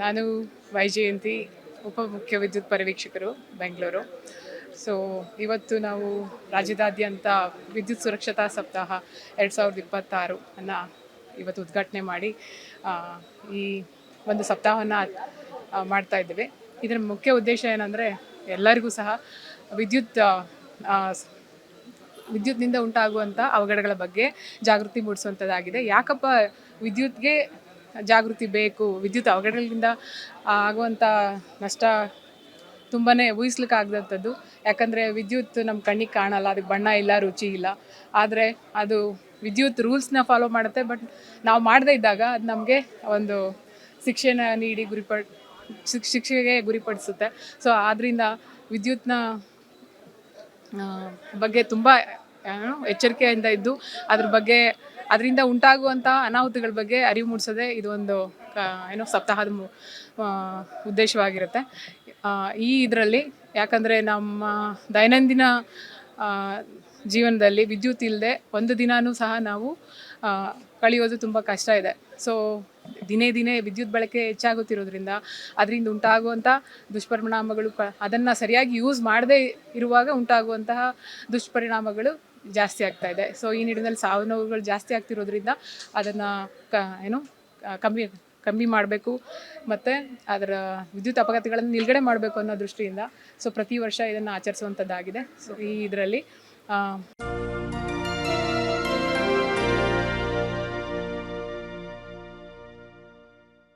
ನಾನು ವೈಜಯಂತಿ ಉಪಮುಖ್ಯ ವಿದ್ಯುತ್ ಪರಿವೀಕ್ಷಕರು ಬೆಂಗಳೂರು. ಸೊ ಇವತ್ತು ನಾವು ರಾಜ್ಯದಾದ್ಯಂತ ವಿದ್ಯುತ್ ಸುರಕ್ಷತಾ ಸಪ್ತಾಹ 2026 ಅನ್ನು ಇವತ್ತು ಉದ್ಘಾಟನೆ ಮಾಡಿ ಈ ಒಂದು ಸಪ್ತಾಹವನ್ನು ಮಾಡ್ತಾ ಇದ್ದೇವೆ. ಇದರ ಮುಖ್ಯ ಉದ್ದೇಶ ಏನಂದರೆ ಎಲ್ಲರಿಗೂ ಸಹ ವಿದ್ಯುತ್ನಿಂದ ಉಂಟಾಗುವಂಥ ಅವಘಡಗಳ ಬಗ್ಗೆ ಜಾಗೃತಿ ಮೂಡಿಸುವಂಥದ್ದಾಗಿದೆ. ಯಾಕಪ್ಪ ವಿದ್ಯುತ್ಗೆ ಜಾಗೃತಿ ಬೇಕು, ವಿದ್ಯುತ್ ಅವಘಡಗಳಿಂದ ಆಗುವಂಥ ನಷ್ಟ ತುಂಬಾ ಊಹಿಸ್ಲಿಕ್ಕಾಗದಂಥದ್ದು. ಯಾಕಂದರೆ ವಿದ್ಯುತ್ ನಮ್ಮ ಕಣ್ಣಿಗೆ ಕಾಣಲ್ಲ, ಅದಕ್ಕೆ ಬಣ್ಣ ಇಲ್ಲ, ರುಚಿ ಇಲ್ಲ. ಆದರೆ ಅದು ವಿದ್ಯುತ್ ರೂಲ್ಸ್ನ ಫಾಲೋ ಮಾಡುತ್ತೆ. ಬಟ್ ನಾವು ಮಾಡದೇ ಇದ್ದಾಗ ಅದು ನಮಗೆ ಒಂದು ಶಿಕ್ಷೆನ ನೀಡಿ ಶಿಕ್ಷೆಗೆ ಗುರಿಪಡಿಸುತ್ತೆ. ಸೊ ಆದ್ದರಿಂದ ವಿದ್ಯುತ್ನ ಬಗ್ಗೆ ತುಂಬ ಎಚ್ಚರಿಕೆಯಿಂದ ಇದ್ದು ಅದರಿಂದ ಉಂಟಾಗುವಂಥ ಅನಾಹುತಗಳ ಬಗ್ಗೆ ಅರಿವು ಮೂಡಿಸೋದೇ ಇದು ಒಂದು ಸಪ್ತಾಹದ ಉದ್ದೇಶವಾಗಿರುತ್ತೆ. ಇದರಲ್ಲಿ ಯಾಕಂದರೆ ನಮ್ಮ ದೈನಂದಿನ ಜೀವನದಲ್ಲಿ ವಿದ್ಯುತ್ ಇಲ್ಲದೆ ಒಂದು ದಿನಾನೂ ಸಹ ನಾವು ಕಳೆಯೋದು ತುಂಬ ಕಷ್ಟ ಇದೆ. ಸೊ ದಿನೇ ವಿದ್ಯುತ್ ಬಳಕೆ ಹೆಚ್ಚಾಗುತ್ತಿರೋದ್ರಿಂದ ಅದರಿಂದ ಉಂಟಾಗುವಂಥ ದುಷ್ಪರಿಣಾಮಗಳು ಅದನ್ನು ಸರಿಯಾಗಿ ಯೂಸ್ ಮಾಡದೇ ಇರುವಾಗ ಉಂಟಾಗುವಂತಹ ದುಷ್ಪರಿಣಾಮಗಳು ಜಾಸ್ತಿ ಆಗ್ತಾ ಇದೆ. ಸೊ ಈ ನಿಟ್ಟಿನಲ್ಲಿ ಸಾವು ನೋವುಗಳು ಜಾಸ್ತಿ ಆಗ್ತಿರೋದ್ರಿಂದ ಅದನ್ನು ಕಮ್ಮಿ ಮಾಡಬೇಕು ಮತ್ತು ಅದರ ವಿದ್ಯುತ್ ಅಪಘಾತಗಳನ್ನು ನಿಲುಗಡೆ ಮಾಡಬೇಕು ಅನ್ನೋ ದೃಷ್ಟಿಯಿಂದ ಸೊ ಪ್ರತಿ ವರ್ಷ ಇದನ್ನು ಆಚರಿಸುವಂಥದ್ದಾಗಿದೆ. ಸೊ ಇದರಲ್ಲಿ